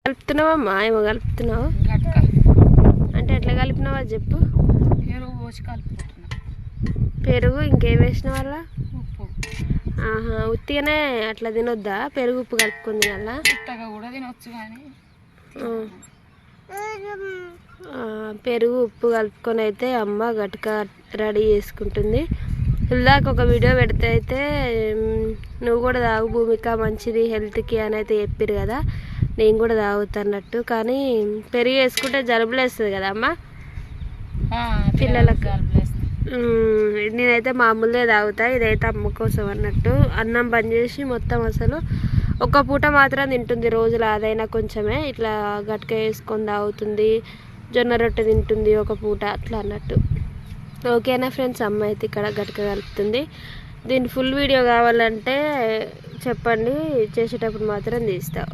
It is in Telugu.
కలుపుతున్నావమ్మా? ఏమో కలుపుతున్నావు అంటే ఎట్లా కలిపినావు అది చెప్పు. పెరుగు పోసి కలుపుకుంటున్నా. పెరుగు ఇంకేం వేసిన వల్ల? ఉప్పు. ఆహా, ఉత్తిగానే అట్లా తినొద్దా? పెరుగు ఉప్పు కలుపుకొని తినాలా? ఉత్తగా కూడా తినొచ్చు కానీ పెరుగు ఉప్పు కలుపుకొని అయితే అమ్మ గట్టిగా రెడీ చేసుకుంటుంది. ఇలాగ ఒక వీడియో పెడితే అయితే నువ్వు కూడా తాగు భూమిక, మంచిది హెల్త్కి అని అయితే చెప్పారు కదా. నేను కూడా తాగుతున్నట్టు, కానీ పెరుగు వేసుకుంటే జలుబులు వేస్తుంది కదా అమ్మ పిల్లలకు. నేనైతే మామూలుగా తాగుతా, ఇదైతే అమ్మ కోసం అన్నట్టు. అన్నం బంద్ చేసి మొత్తం అసలు ఒక పూట మాత్రం తింటుంది రోజులు, అదైనా కొంచెమే ఇట్లా గట్క వేసుకొని తాగుతుంది. జొన్న రొట్టె తింటుంది ఒక పూట అట్లా అన్నట్టు. ఓకేనా ఫ్రెండ్స్, అమ్మ అయితే ఇక్కడ గట్క కలుపుతుంది. దీని ఫుల్ వీడియో కావాలంటే చెప్పండి, చేసేటప్పుడు మాత్రం తీస్తావు.